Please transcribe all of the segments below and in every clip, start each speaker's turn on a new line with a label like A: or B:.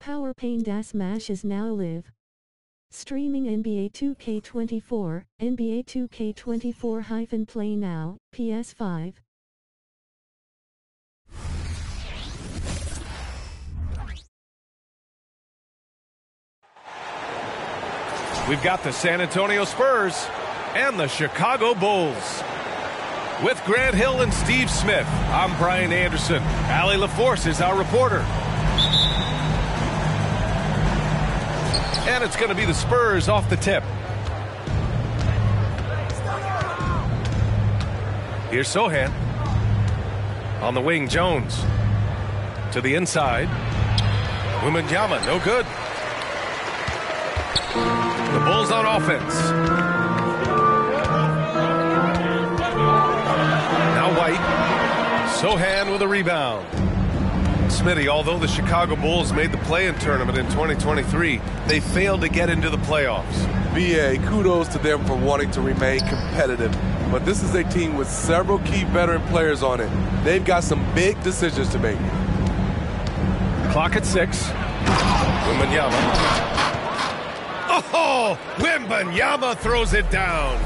A: Power Pain Smash is now live. Streaming NBA 2K24, NBA 2K24-Play Now, PS5.
B: We've got the San Antonio Spurs and the Chicago Bulls. With Grant Hill and Steve Smith, I'm Brian Anderson. Allie LaForce is our reporter. And it's going to be the Spurs off the tip. Here's Sohan. On the wing, Jones. To the inside. Wembanyama, no good. The Bulls on offense. Now White. Sohan with a rebound. Smitty, although the Chicago Bulls made the play-in tournament in 2023, they failed to get into the playoffs.
C: BA, kudos to them for wanting to remain competitive. But this is a team with several key veteran players on it. They've got some big decisions to make.
B: Clock at 6. Wembanyama. Oh, Wembanyama throws it down.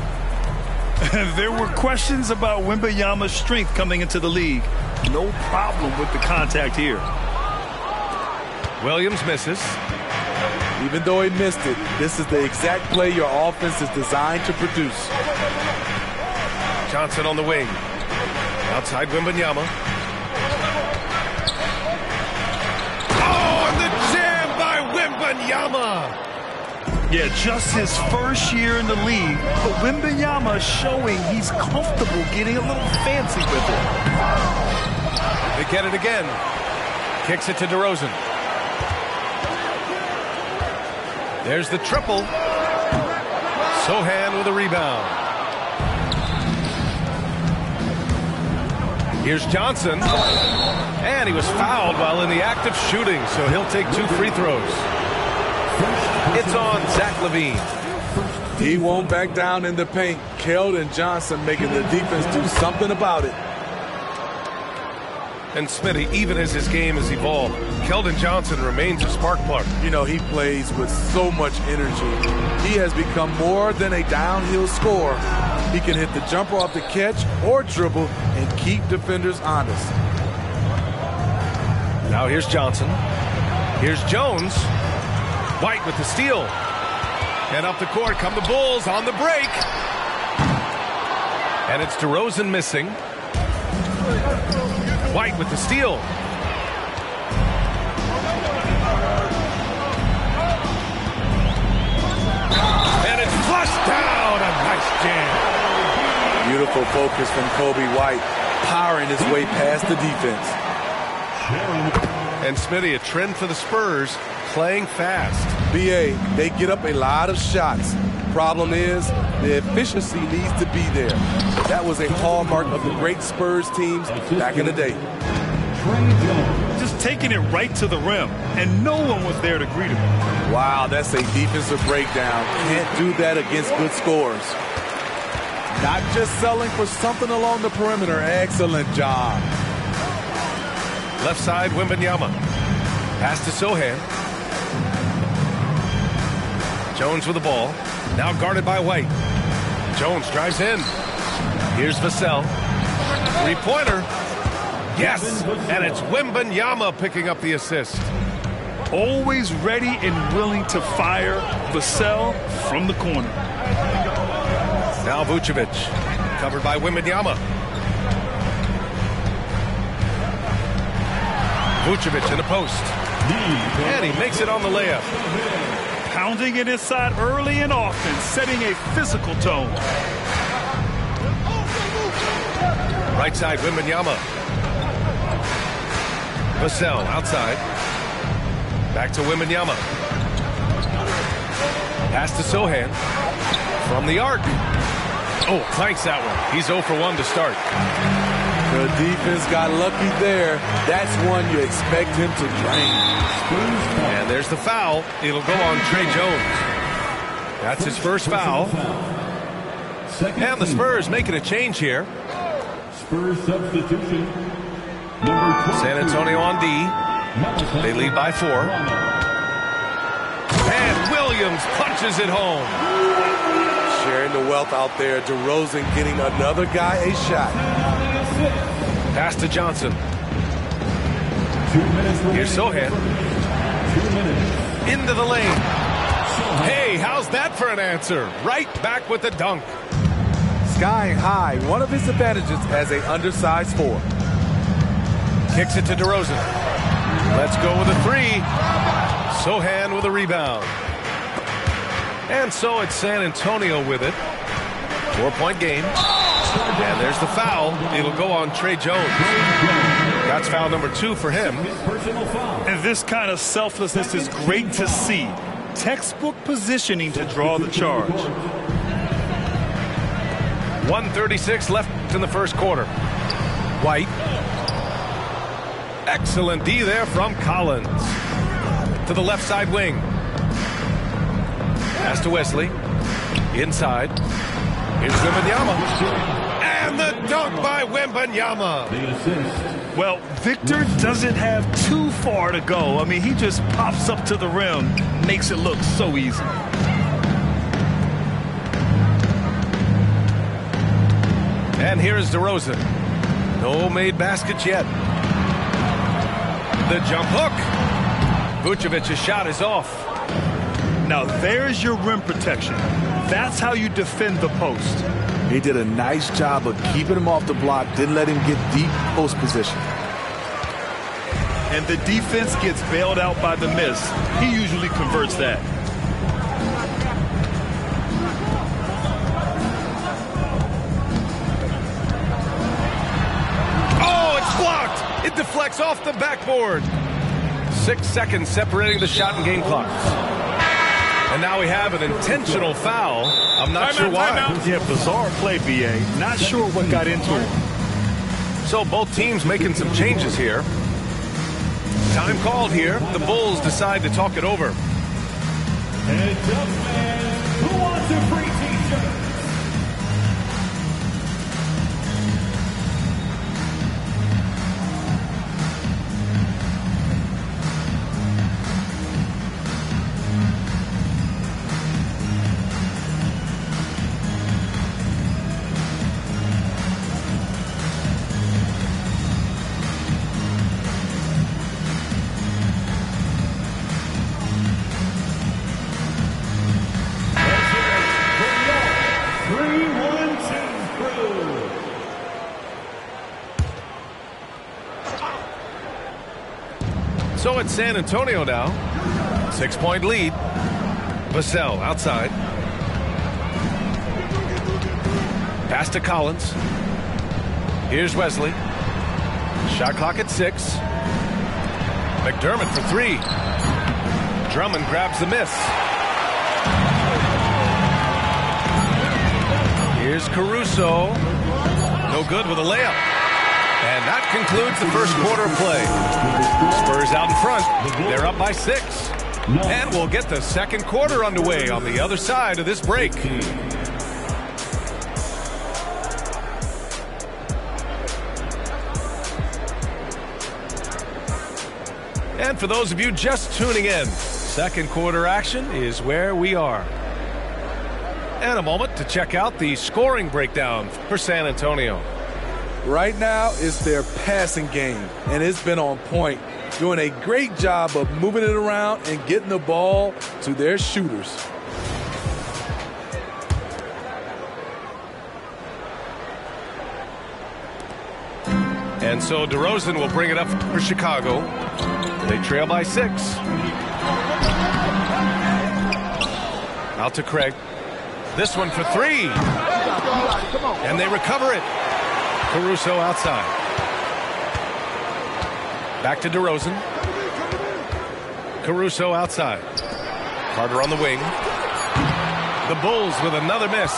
D: There were questions about Wembanyama's strength coming into the league. No problem with the contact here.
B: Williams misses.
C: Even though he missed it, this is the exact play your offense is designed to produce.
B: Johnson on the wing. Outside Wembanyama. Oh, and the jam by Wembanyama.
D: Yeah, just his first year in the league, but Wembanyama showing he's comfortable getting a little fancy with it.
B: They get it again. Kicks it to DeRozan. There's the triple. Sohan with a rebound. Here's Johnson. And he was fouled while in the act of shooting, so he'll take 2 free throws. It's on Zach LaVine.
C: He won't back down in the paint. Keldon Johnson making the defense do something about it.
B: And Smitty, even as his game has evolved, Keldon Johnson remains a spark plug.
C: You know, he plays with so much energy. He has become more than a downhill scorer. He can hit the jumper off the catch or dribble and keep defenders honest.
B: Now here's Johnson. Here's Jones. White with the steal. And up the court come the Bulls on the break. And it's DeRozan missing. White with the steal. And it's flushed down. A nice jam.
C: Beautiful focus from Kobe White, powering his way past the defense.
B: And Smitty, a trend for the Spurs, playing fast.
C: BA, they get up a lot of shots. Problem is, the efficiency needs to be there. That was a hallmark of the great Spurs teams back in the day.
D: Just taking it right to the rim, and no one was there to greet him.
C: Wow, that's a defensive breakdown. Can't do that against good scores. Not just selling for something along the perimeter. Excellent job.
B: Left side, Wembanyama. Pass to Sohan. Jones with the ball. Now guarded by White. Jones drives in. Here's Vassell. Three-pointer. Yes, and it's Wembanyama picking up the assist.
D: Always ready and willing to fire. Vassell from the corner.
B: Now Vucevic. Covered by Wembanyama. Vucevic in the post. And he makes it on the layup.
D: Pounding it inside early and often, setting a physical tone.
B: Right side, Wembanyama. Vassell outside. Back to Wembanyama. Pass to Sohan. From the arc. Oh, clanks that one. He's 0 for 1 to start.
C: The defense got lucky there. That's one you expect him to drain.
B: And there's the foul. It'll go on Trey Jones. That's his first foul. And the Spurs making a change here.
E: Spurs substitution.
B: San Antonio on D. They lead by 4. And Williams punches it home.
C: Sharing the wealth out there. DeRozan getting another guy a shot.
B: Pass to Johnson. Here's Sohan. Into the lane. Hey, how's that for an answer? Right back with the dunk.
C: Skying high, one of his advantages as an undersized four.
B: Kicks it to DeRozan. Let's go with a three. Sohan with a rebound. And so it's San Antonio with it. 4-point game. And there's the foul. It'll go on Trey Jones. That's foul number 2 for him.
D: And this kind of selflessness is great to see. Textbook positioning to draw the charge.
B: 1:36 left in the first quarter. White. Excellent D there from Collins. To the left side wing. Pass to Wesley. Inside. Here's Wembanyama. And the dunk by Wembanyama.
D: Well, Victor doesn't have too far to go. I mean, he just pops up to the rim, makes it look so easy.
B: And here's DeRozan. No made baskets yet. The jump hook. Vucevic's shot is off.
D: Now there's your rim protection. That's how you defend the post.
C: He did a nice job of keeping him off the block, didn't let him get deep post position.
D: And the defense gets bailed out by the miss. He usually converts that.
B: Oh, it's blocked. It deflects off the backboard. 6 seconds separating the shot and game clock. And now we have an intentional foul. I'm not sure why.
D: Yeah, bizarre play, B.A. Not sure what got into him.
B: So both teams making some changes here. Time called here. The Bulls decide to talk it over.
E: And who wants a free t-shirt?
B: So it's San Antonio now. 6-point lead. Vassell outside. Pass to Collins. Here's Wesley. Shot clock at 6. McDermott for 3. Drummond grabs the miss. Here's Caruso. No good with a layup. And that concludes the first quarter of play. Spurs out in front. They're up by 6. And we'll get the second quarter underway on the other side of this break. And for those of you just tuning in, second quarter action is where we are. And a moment to check out the scoring breakdown for San Antonio.
C: Right now, it's their passing game, and it's been on point, doing a great job of moving it around and getting the ball to their shooters.
B: And so DeRozan will bring it up for Chicago. They trail by 6. Out to Craig. This one for 3. And they recover it. Caruso outside. Back to DeRozan. Caruso outside. Carter on the wing. The Bulls with another miss.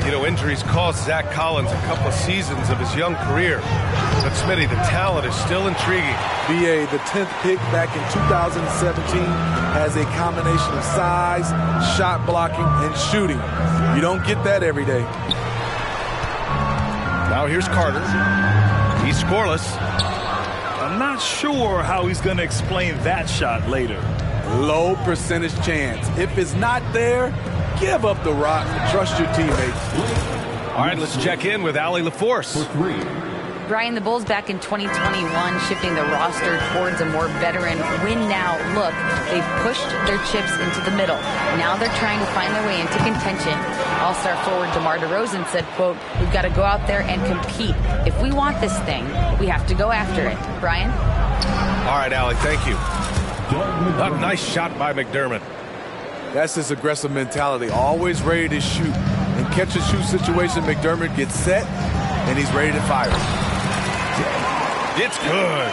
B: You know, injuries cost Zach Collins a couple of seasons of his young career. But Smitty, the talent is still intriguing.
C: B.A., the 10th pick back in 2017, has a combination of size, shot blocking, and shooting. You don't get that every day.
B: Now here's Carter. He's scoreless.
D: I'm not sure how he's going to explain that shot later.
C: Low percentage chance. If it's not there, give up the rock. Trust your teammates.
B: All right, let's check in with Allie LaForce.
F: Brian, the Bulls back in 2021 shifting the roster towards a more veteran win-now look. They've pushed their chips into the middle. Now they're trying to find their way into contention. All-star forward DeMar DeRozan said, quote, "We've got to go out there and compete. If we want this thing, we have to go after it." Brian?
B: All right, Allie, thank you. A nice shot by McDermott.
C: That's his aggressive mentality, always ready to shoot. In catch-and-shoot situation, McDermott gets set, and he's ready to fire.
B: It's good.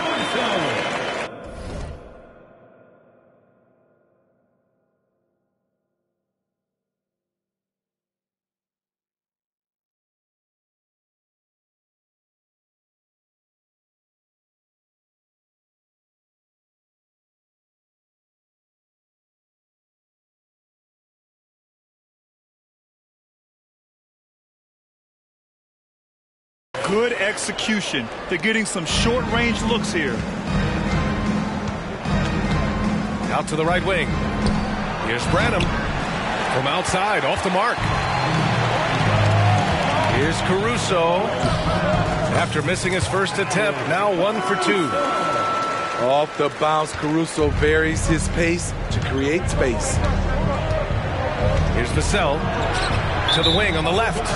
D: Good execution. They're getting some short-range looks here.
B: Out to the right wing. Here's Branham from outside, off the mark. Here's Caruso. After missing his first attempt, now 1 for 2.
C: Off the bounce, Caruso varies his pace to create space.
B: Here's Vassell to the wing on the left.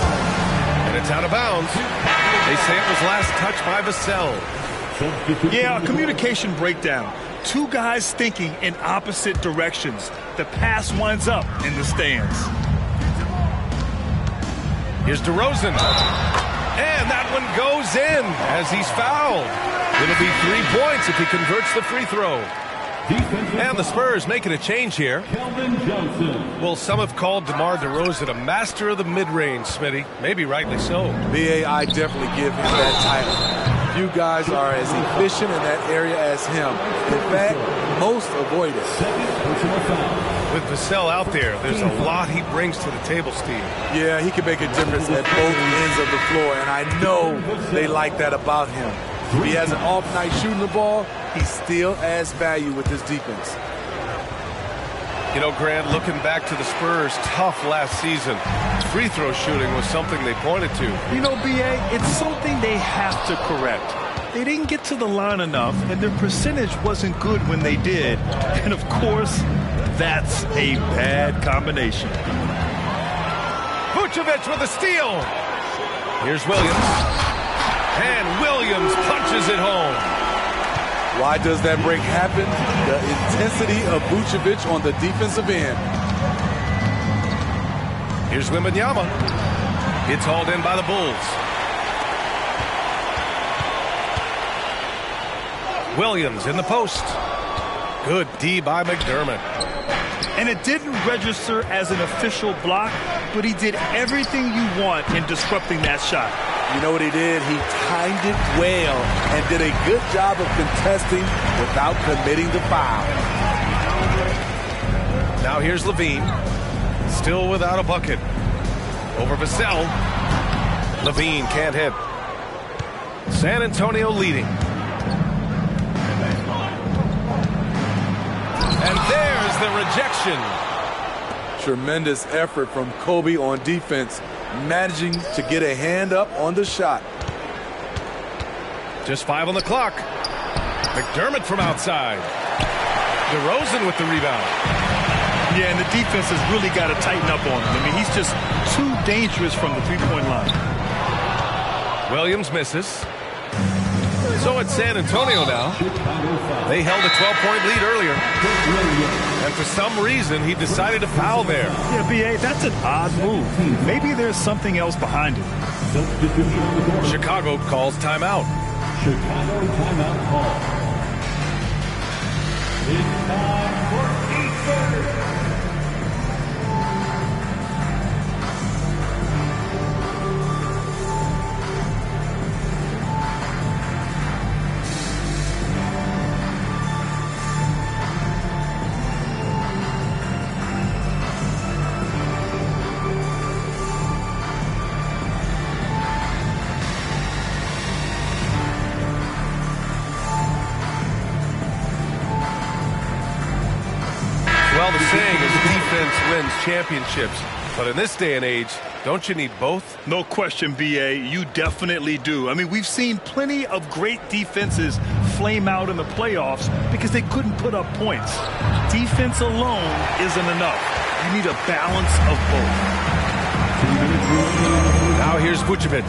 B: And it's out of bounds. They say it was last touched by Vassell.
D: Yeah, a communication breakdown. Two guys thinking in opposite directions. The pass winds up in the stands.
B: Here's DeRozan. And that one goes in as he's fouled. It'll be 3 points if he converts the free throw. And the Spurs making a change here. Well, some have called DeMar DeRozan a master of the mid-range, Smitty. Maybe rightly so.
C: BA, I definitely give him that title. Few guys are as efficient in that area as him. In fact, most avoid it.
B: With Vassell out there, there's a lot he brings to the table, Steve.
C: Yeah, he can make a difference at both ends of the floor, and I know they like that about him. If he has an off night shooting the ball, he still adds value with his defense.
B: You know, Grant, looking back to the Spurs' tough last season, free throw shooting was something they pointed to.
D: You know, BA, it's something they have to correct. They didn't get to the line enough, and their percentage wasn't good when they did. And, of course, that's a bad combination.
B: Vucevic with a steal. Here's Williams. And Williams punches it home.
C: Why does that break happen? The intensity of Vucevic on the defensive end.
B: Here's Wembanyama. It's hauled in by the Bulls. Williams in the post. Good D by McDermott.
D: And it didn't register as an official block, but he did everything you want in disrupting that shot.
C: You know what he did? He timed it well and did a good job of contesting without committing the foul.
B: Now here's Levine. Still without a bucket. Over Vassell. Levine can't hit. San Antonio leading. And there's the rejection.
C: Tremendous effort from Kobe on defense, managing to get a hand up on the shot.
B: Just 5 on the clock. McDermott from outside. DeRozan with the rebound.
D: Yeah, and the defense has really got to tighten up on him. I mean, he's just too dangerous from the three-point line.
B: Williams misses. So it's San Antonio now. They held a 12-point lead earlier. And for some reason, he decided to foul there.
D: Yeah, B.A., that's an odd move. Maybe there's something else behind it.
B: Chicago calls timeout.
E: Chicago timeout call. It's time for Eastern.
B: Well, the saying is defense wins championships. But in this day and age, don't you need both?
D: No question, B.A. You definitely do. I mean, we've seen plenty of great defenses flame out in the playoffs because they couldn't put up points. Defense alone isn't enough. You need a balance of both.
B: Now here's Vucevic.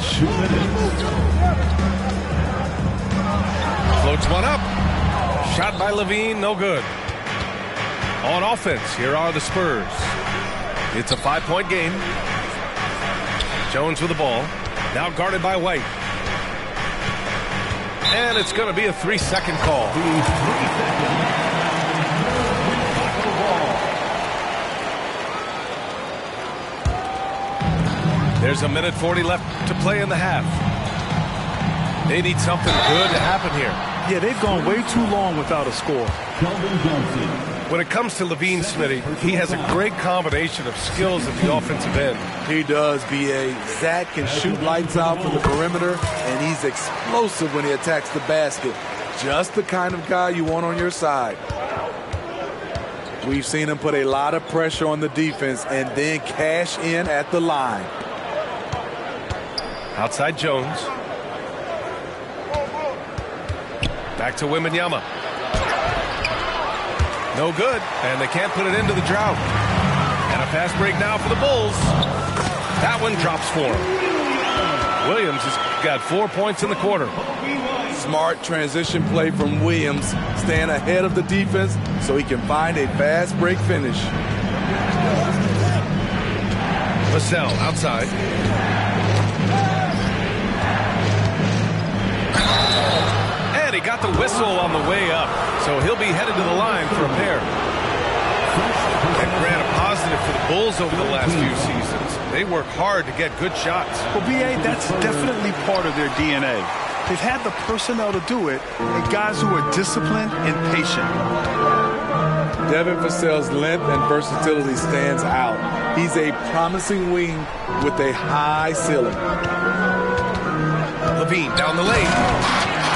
B: Floats one up. Shot by Levine, no good. On offense, here are the Spurs. It's a 5-point game. Jones with the ball. Now guarded by White. And it's going to be a 3-second call. There's 1:40 left to play in the half. They need something good to happen here.
D: Yeah, they've gone way too long without a score.
B: When it comes to Levine, Smitty, he has a great combination of skills at the offensive end.
C: He does, B.A. Zach can shoot lights out from the perimeter, and he's explosive when he attacks the basket. Just the kind of guy you want on your side. We've seen him put a lot of pressure on the defense and then cash in at the line.
B: Outside Jones. Back to Wembanyama. No good, and they can't put it into the drought. And a fast break now for the Bulls. That one drops for him. Williams has got 4 points in the quarter.
C: Smart transition play from Williams, staying ahead of the defense so he can find a fast break finish.
B: Vassell outside. And he got the whistle on the way up, so he'll be headed to the line for a pair. That ran a positive for the Bulls over the last few seasons. They work hard to get good shots.
D: Well, B.A., that's definitely part of their DNA. They've had the personnel to do it, and guys who are disciplined and patient.
C: Devin Vassell's length and versatility stands out. He's a promising wing with a high ceiling.
B: Levine down the lane.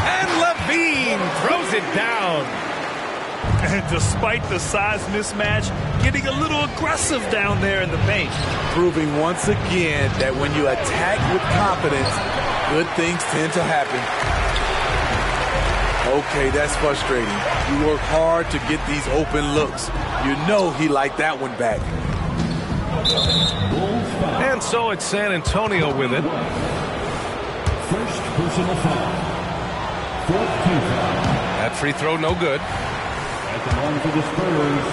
B: And Levine throws it down.
D: And despite the size mismatch, getting a little aggressive down there in the paint.
C: Proving once again that when you attack with confidence, good things tend to happen. Okay, that's frustrating. You work hard to get these open looks. You know he liked that one back.
B: And so it's San Antonio with it.
E: First personal foul. 14th foul.
B: That free throw no good.
E: At the line for the Spurs,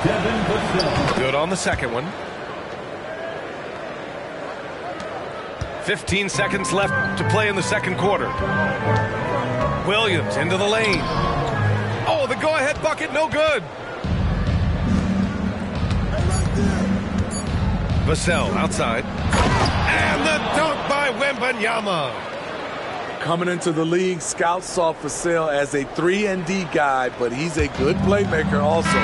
E: Devin Vassell.
B: Good on the second one. 15 seconds left to play in the second quarter. Williams into the lane. Oh, the go-ahead bucket, no good. Vassell outside. And the dunk by Wembanyama.
C: Coming into the league, scouts saw Vassell as a 3-and-D guy, but he's a good playmaker also.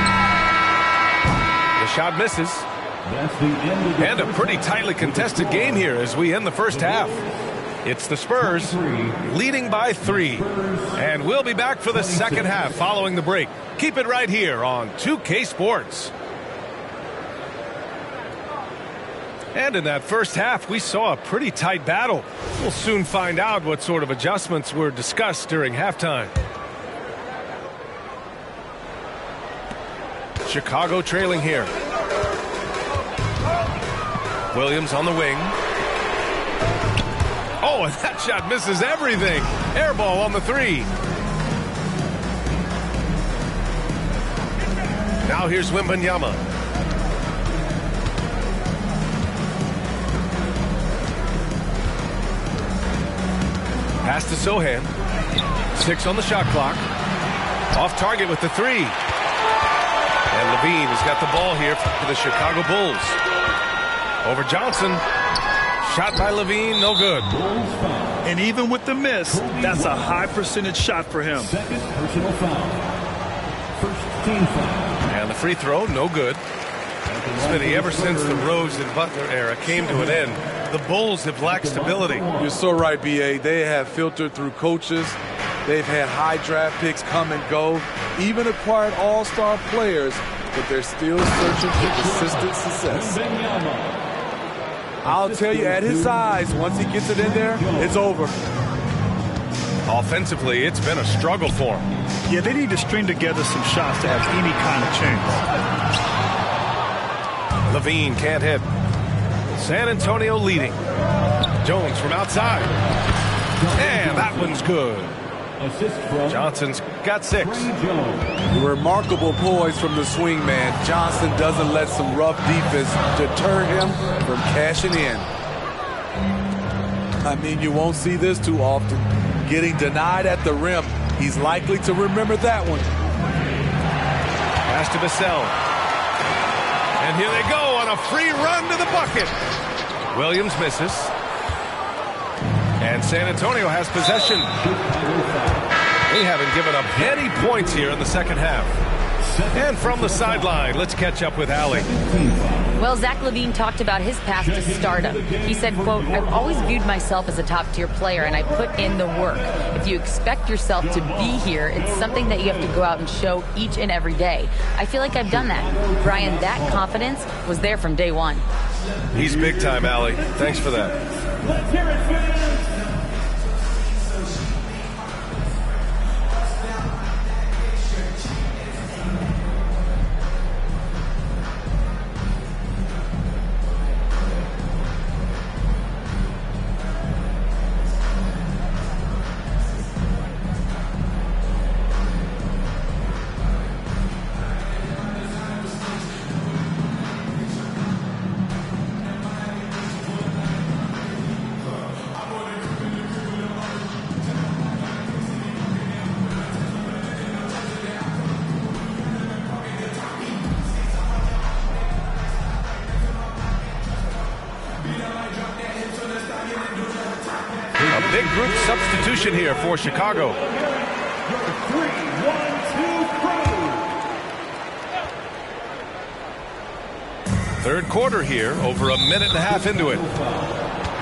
B: The shot misses.
E: That's the end of the
B: And a pretty tightly contested game here as we end the first half. It's the Spurs leading by 3. And we'll be back for the second half following the break. Keep it right here on 2K Sports. And in that first half, we saw a pretty tight battle. We'll soon find out what sort of adjustments were discussed during halftime. Chicago trailing here. Williams on the wing. Oh, and that shot misses everything. Air ball on the 3. Now here's Wembanyama. Pass to Sohan. 6 on the shot clock. Off target with the 3. And Levine has got the ball here for the Chicago Bulls. Over Johnson. Shot by Levine, no good.
D: And even with the miss, that's a high percentage shot for him.
E: second personal foul. First team foul.
B: And the free throw, no good. Smitty, ever since the Rose and Butler era came to an end, the Bulls have lacked stability.
C: You're so right, B.A. They have filtered through coaches They've had high draft picks come and go, even acquired all-star players, but they're still searching for consistent success. I'll tell you, at his size, once he gets it in there, it's over.
B: Offensively, it's been a struggle for him.
D: Yeah, they need to string together some shots to have any kind of chance.
B: Levine can't hit. San Antonio leading. Jones from outside. And that one's good. Johnson's got 6.
C: Remarkable poise from the swing man. Johnson doesn't let some rough defense deter him from cashing in. I mean, you won't see this too often. Getting denied at the rim. He's likely to remember that one.
B: Pass to Vassell. And here they go on a free run to the bucket. Williams misses. And San Antonio has possession. They haven't given up any points here in the second half. And from the sideline, let's catch up with Allie.
F: Well, Zach LaVine talked about his path to stardom. He said, quote, "I've always viewed myself as a top-tier player, and I put in the work. If you expect yourself to be here, it's something that you have to go out and show each and every day. I feel like I've done that." Brian, that confidence was there from day one.
B: He's big time, Allie. Thanks for that.
E: Let's hear it, fans.
B: Big group substitution here for Chicago.
E: 3, 1, 2, 3.
B: Third quarter here, over a minute and a half into it.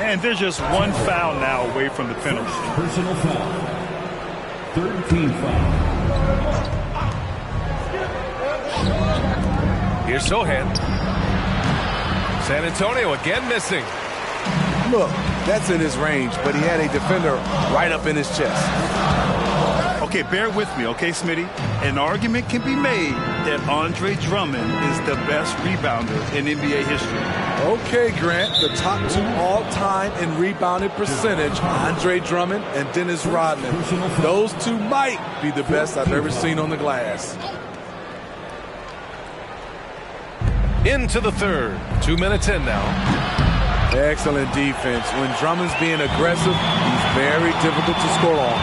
D: And there's just one foul now away from the penalty.
E: Personal foul. Third team foul.
B: Here's Sohan. San Antonio again missing.
C: Look, that's in his range, but he had a defender right up in his chest.
D: Okay, bear with me, okay, Smitty? An argument can be made that Andre Drummond is the best rebounder in NBA history.
C: Okay, Grant, the top 2 all-time in rebounded percentage, Andre Drummond and Dennis Rodman. Those 2 might be the best I've ever seen on the glass.
B: Into the third. 2 minutes in now.
C: Excellent defense. When Drummond's being aggressive, he's very difficult to score on.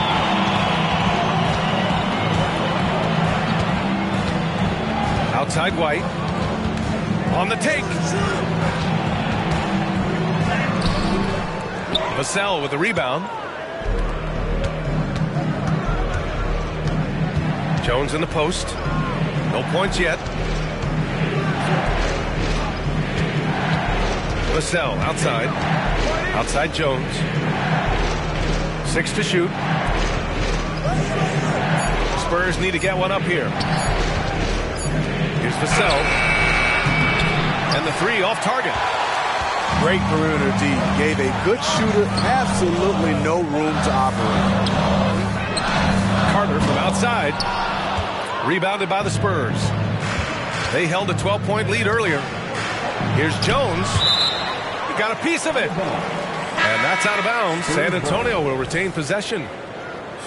B: Outside White. On the take. Vassell with the rebound. Jones in the post. No points yet. Vassell outside. Outside Jones. 6 to shoot. Spurs need to get one up here. Here's Vassell. And the 3 off target.
C: Great perimeter D. Gave a good shooter absolutely no room to operate.
B: Carter from outside. Rebounded by the Spurs. They held a 12-point lead earlier. Here's Jones. Got a piece of it. And that's out of bounds. San Antonio will retain possession.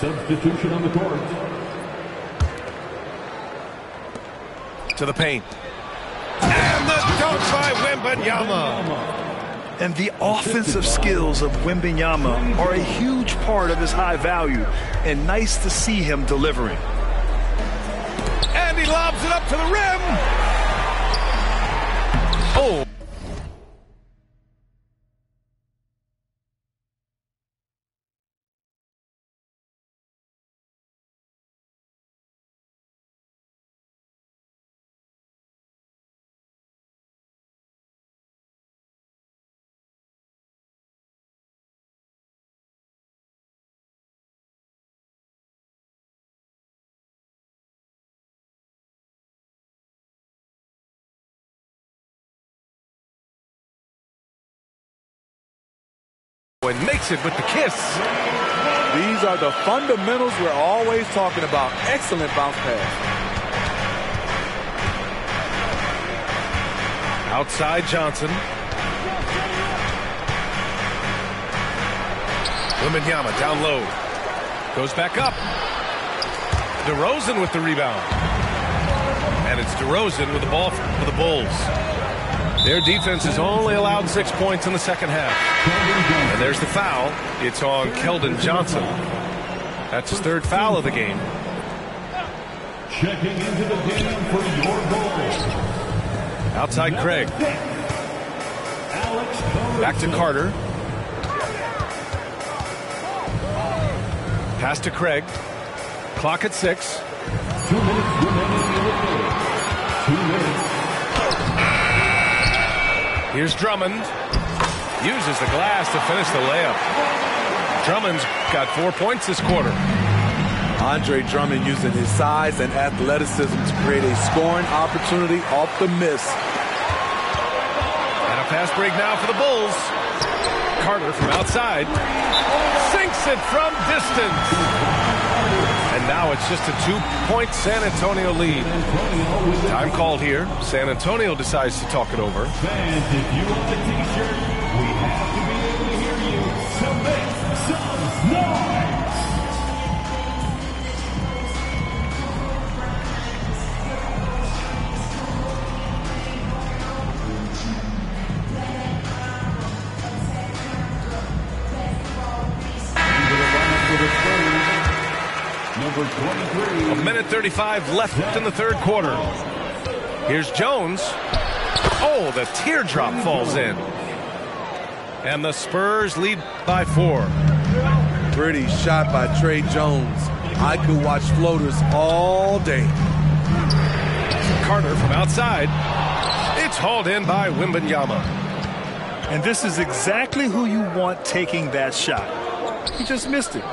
E: Substitution on the court.
B: To the paint. And the dunk by Wembanyama.
D: And the offensive skills of Wembanyama are a huge part of his high value. And nice to see him delivering.
B: And he lobs it up to the rim. Oh. and makes it with the kiss.
C: These are the fundamentals we're always talking about. Excellent bounce pass.
B: Outside Johnson. Wembanyama down low. Goes back up. DeRozan with the rebound. And it's DeRozan with the ball for the Bulls. Their defense has only allowed 6 points in the second half. And there's the foul. It's on Keldon Johnson. That's his third foul of the game.
E: Checking into the game for your Bulls.
B: Outside Craig. Back to Carter. Pass to Craig. Clock at 6.
E: 2 minutes remaining in the game. 2 minutes.
B: Here's Drummond. Uses the glass to finish the layup. Drummond's got 4 points this quarter.
C: Andre Drummond using his size and athleticism to create a scoring opportunity off the miss.
B: And a fast break now for the Bulls. Carter from outside. Sinks it from distance. And now it's just a 2-point San Antonio lead. Time called here. San Antonio decides to talk it over.
E: Fans, if you want the t-shirt, we have to be able to hear you. So make some noise! Number 23.
B: 1:35 left in the third quarter. Here's Jones. Oh, the teardrop falls in. And the Spurs lead by 4.
C: Pretty shot by Trey Jones. I could watch floaters all day.
B: Carter from outside. It's hauled in by Wembanyama.
D: And this is exactly who you want taking that shot. He just missed it.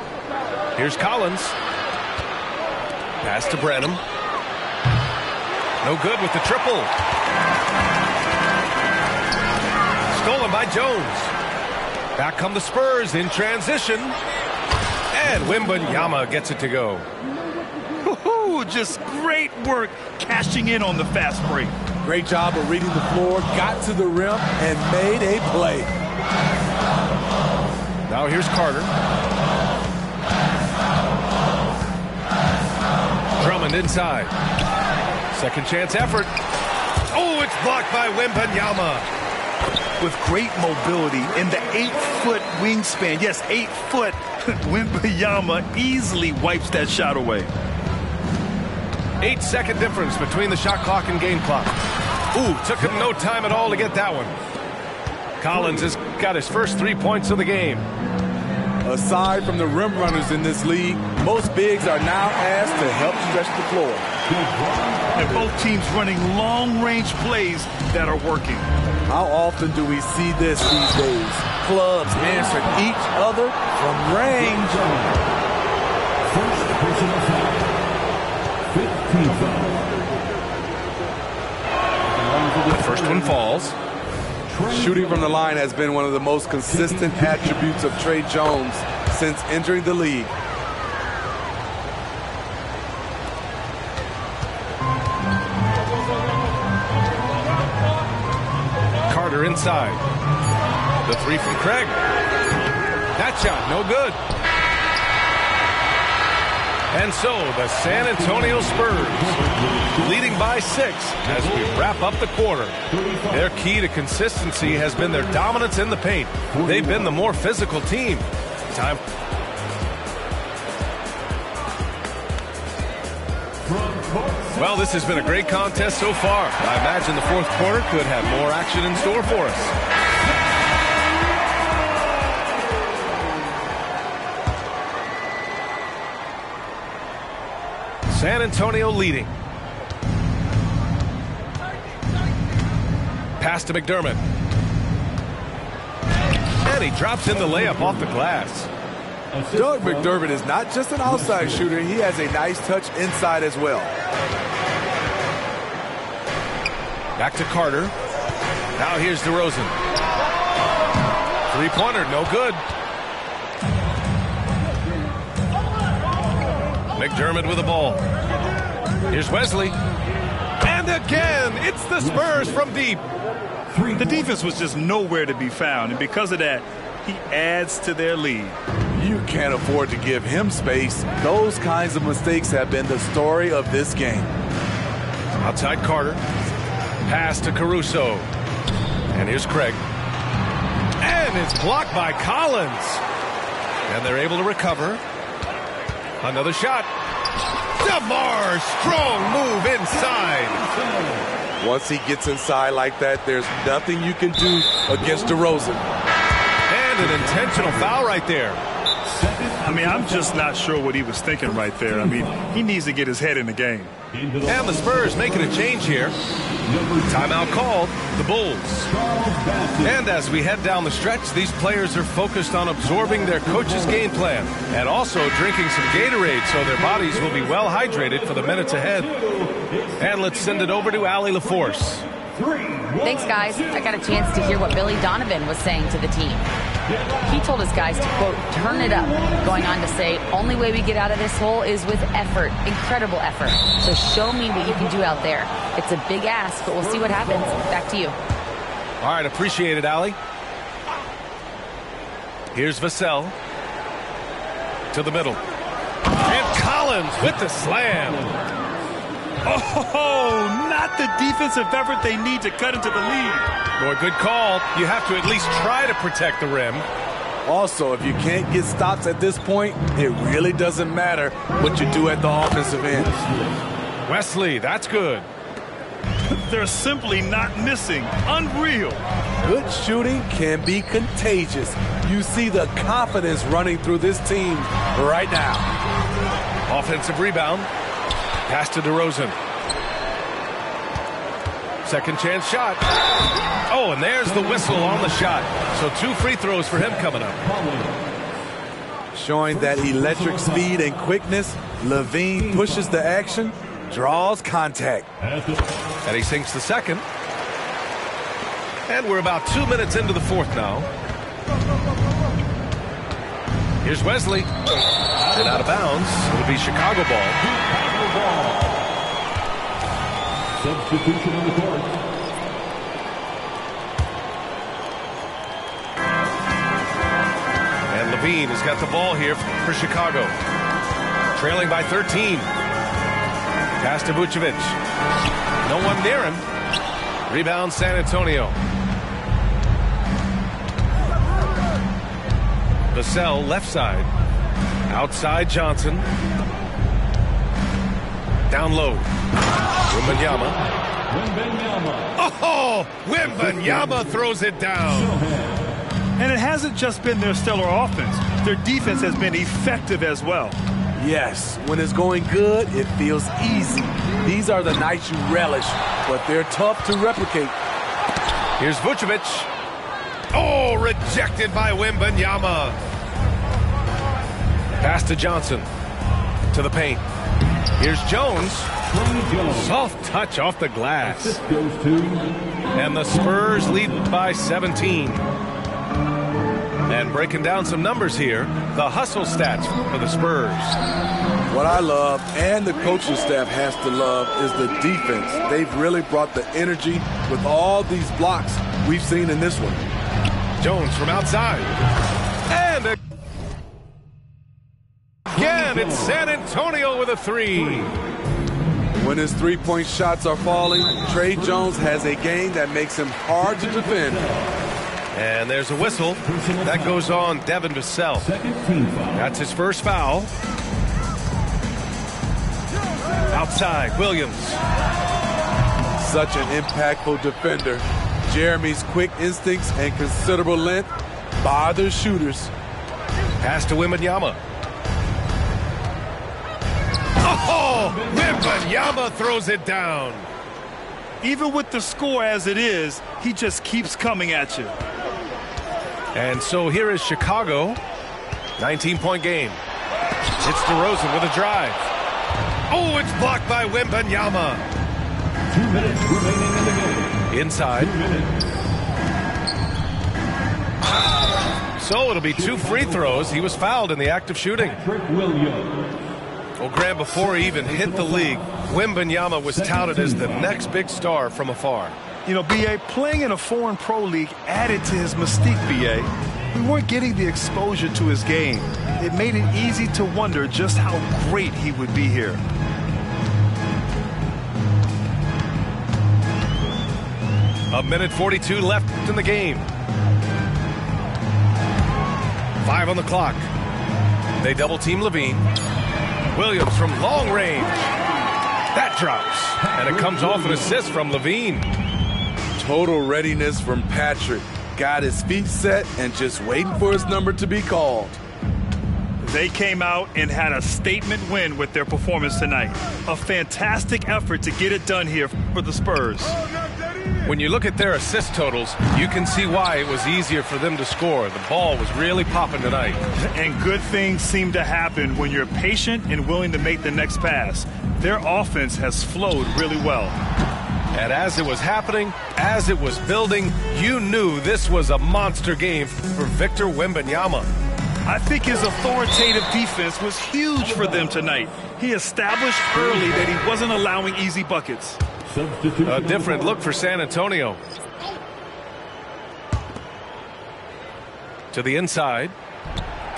B: Here's Collins. Pass to Branham. No good with the triple. Stolen by Jones. Back come the Spurs in transition. And Wembanyama gets it to go.
D: Woo-hoo, just great work cashing in on the fast break.
C: Great job of reading the floor, got to the rim, and made a play.
B: Now here's Carter. Drummond inside. Second chance effort. Oh, it's blocked by Wembanyama.
D: With great mobility in the 8-foot wingspan. Yes, 8 foot. Wembanyama easily wipes that shot away.
B: 8-second difference between the shot clock and game clock. Ooh, took him no time at all to get that one. Collins has got his first 3 points of the game.
C: Aside from the rim runners in this league, most bigs are now asked to help stretch the floor.
D: And both teams running long-range plays that are working.
C: How often do we see this these days? Clubs answering each other from range.
E: First personal foul. 15 foul.
B: The first one falls.
C: Shooting from the line has been one of the most consistent attributes of Trey Jones since entering the league.
B: Carter inside. The 3 from Craig. That shot, no good. And so the San Antonio Spurs leading by 6 as we wrap up the quarter. Their key to consistency has been their dominance in the paint. They've been the more physical team. Time. Well, this has been a great contest so far. I imagine the fourth quarter could have more action in store for us. San Antonio leading. Pass to McDermott. And he drops in the layup off the glass.
C: Doug McDermott is not just an outside shooter, he has a nice touch inside as well.
B: Back to Carter. Now here's DeRozan. Three-pointer, no good. McDermott with the ball. Here's Wesley. And again, it's the Spurs from deep.
D: The defense was just nowhere to be found, and because of that, he adds to their lead.
C: You can't afford to give him space. Those kinds of mistakes have been the story of this game.
B: Outside Carter. Pass to Caruso. And here's Craig. And it's blocked by Collins. And they're able to recover. Another shot. DeMar, strong move inside.
C: Once he gets inside like that, there's nothing you can do against DeRozan.
B: And an intentional foul right there.
D: I mean, I'm just not sure what he was thinking right there. I mean, he needs to get his head in the game.
B: And the Spurs making a change here. Timeout called, the Bulls. And as we head down the stretch, these players are focused on absorbing their coach's game plan and also drinking some Gatorade so their bodies will be well hydrated for the minutes ahead. And let's send it over to Allie LaForce.
F: Thanks, guys. I got a chance to hear what Billy Donovan was saying to the team. He told his guys to, quote, turn it up, going on to say, only way we get out of this hole is with effort, incredible effort. So show me what you can do out there. It's a big ask, but we'll see what happens. Back to you.
B: All right, appreciate it, Allie. Here's Vassell to the middle. And Collins with the slam.
D: Oh, not the defensive effort they need to cut into the lead.
B: Boy, good call. You have to at least try to protect the rim.
C: Also, if you can't get stops at this point, it really doesn't matter what you do at the offensive end.
B: Wesley, that's good.
D: They're simply not missing. Unreal.
C: Good shooting can be contagious. You see the confidence running through this team right now.
B: Offensive rebound. Pass to DeRozan. Second chance shot. Oh, and there's the whistle on the shot. So 2 free throws for him coming up.
C: Showing that electric speed and quickness, Levine pushes the action, draws contact.
B: And he sinks the second. And we're about 2 minutes into the fourth now. Here's Wesley. And out of bounds. It'll be Chicago ball.
E: Substitution on the court.
B: And Levine has got the ball here for Chicago. Trailing by 13. Pass to Vucevic. No one near him. Rebound San Antonio. Vassell left side. Outside Johnson. Down low. Wembanyama. Oh, Wembanyama throws it down.
D: And it hasn't just been their stellar offense. Their defense has been effective as well.
C: Yes, when it's going good, it feels easy. These are the nights you relish, but they're tough to replicate.
B: Here's Vucevic. Oh, rejected by Wembanyama. Pass to Johnson. To the paint. Here's Jones. Soft touch off the glass. And the Spurs lead by 17. And breaking down some numbers here, the hustle stats for the Spurs.
C: What I love, and the coaching staff has to love, is the defense. They've really brought the energy with all these blocks we've seen in this one.
B: Jones from outside. And again, it's San Antonio with a 3.
C: When his three-point shots are falling, Trey Jones has a game that makes him hard to defend.
B: And there's a whistle. That goes on Devin Vassell. That's his first foul. Outside, Williams.
C: Such an impactful defender. Jeremy's quick instincts and considerable length bother shooters.
B: Pass to Wembanyama. Oh, Wembanyama throws it down.
D: Even with the score as it is, he just keeps coming at you.
B: And so here is Chicago. 19-point game. It's DeRozan with a drive. Oh, it's blocked by Wembanyama.
E: 2 minutes remaining in the game.
B: Inside. So it'll be 2 free throws. He was fouled in the act of shooting.
E: Patrick Williams.
B: Well, Graham, before he even hit the league, Wembanyama was touted as the next big star from afar.
D: You know, B.A., playing in a foreign pro league added to his mystique, B.A. We weren't getting the exposure to his game. It made it easy to wonder just how great he would be here.
B: A minute 42 left in the game. 5 on the clock. They double team Levine. Williams from long range. That drops. And it comes off an assist from Levine.
C: Total readiness from Patrick. Got his feet set and just waiting for his number to be called.
D: They came out and had a statement win with their performance tonight. A fantastic effort to get it done here for the Spurs.
B: When you look at their assist totals, you can see why it was easier for them to score. The ball was really popping tonight.
D: And good things seem to happen when you're patient and willing to make the next pass. Their offense has flowed really well.
B: And as it was happening, as it was building, you knew this was a monster game for Victor Wembanyama.
D: I think his authoritative defense was huge for them tonight. He established early that he wasn't allowing easy buckets.
B: A different look for San Antonio. To the inside.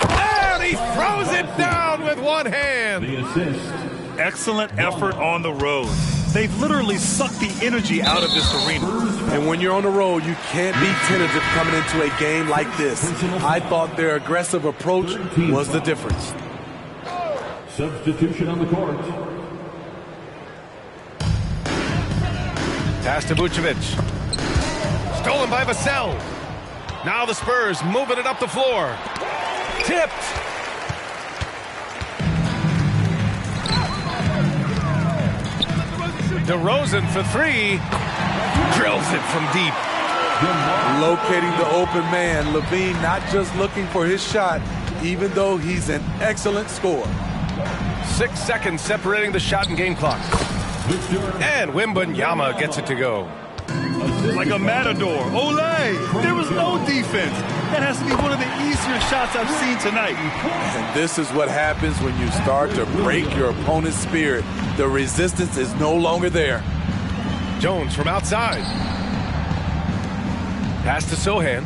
B: And he throws it down with one hand.
E: The assist.
D: Excellent effort on the road. They've literally sucked the energy out of this arena.
C: And when you're on the road, you can't be tentative coming into a game like this. I thought their aggressive approach was the difference.
E: Substitution on the court.
B: Pass to Vucevic. Stolen by Vassell. Now the Spurs moving it up the floor. Tipped. DeRozan for 3. Drills it from deep.
C: Locating the open man. Levine not just looking for his shot, even though he's an excellent scorer.
B: 6 seconds separating the shot and game clock. And Wembanyama gets it to go.
D: Like a matador. Olé! There was no defense. That has to be one of the easier shots I've seen tonight.
C: And this is what happens when you start to break your opponent's spirit. The resistance is no longer there.
B: Jones from outside. Pass to Sohan.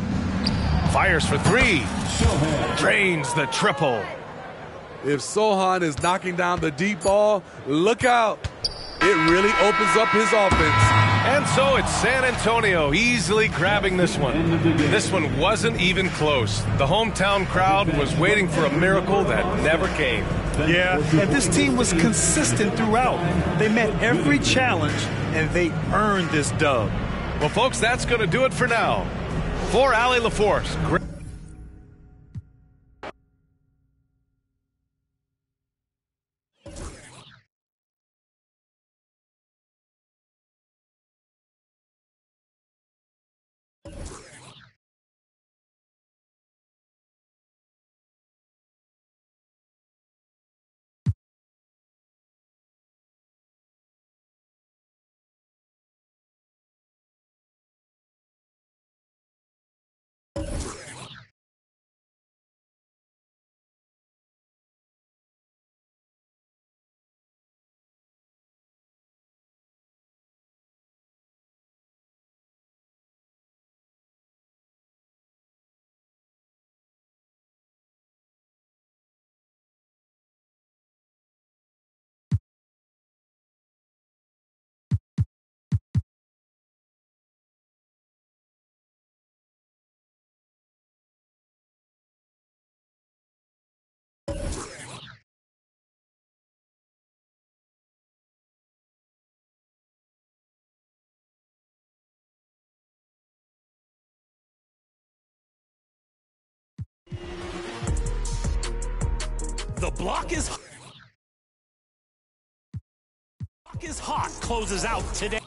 B: Fires for 3. Drains the triple.
C: If Sohan is knocking down the deep ball, look out. It really opens up his offense.
B: And so it's San Antonio easily grabbing this one. This one wasn't even close. The hometown crowd was waiting for a miracle that never came.
D: Yeah, and this team was consistent throughout. They met every challenge, and they earned this dub.
B: Well, folks, that's going to do it for now. For Allie LaForce.
G: The block is hot. Closes out today.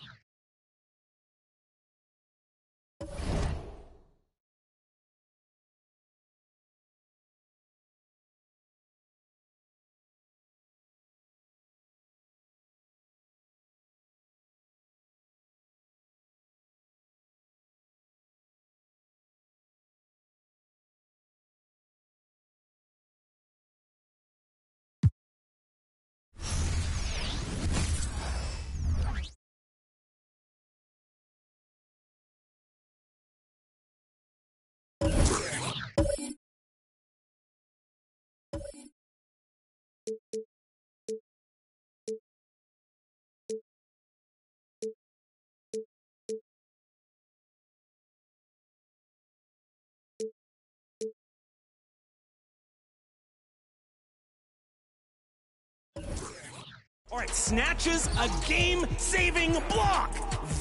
G: All right, snatches a game-saving block.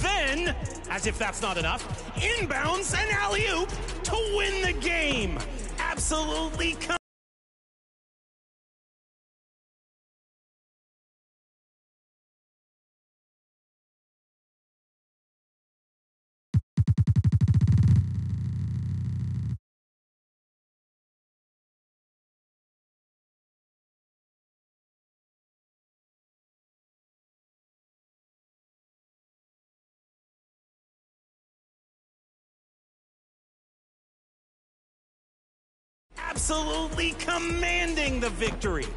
G: Then, as if that's not enough, inbounds an alley-oop to win the game. Absolutely. Absolutely commanding the victory.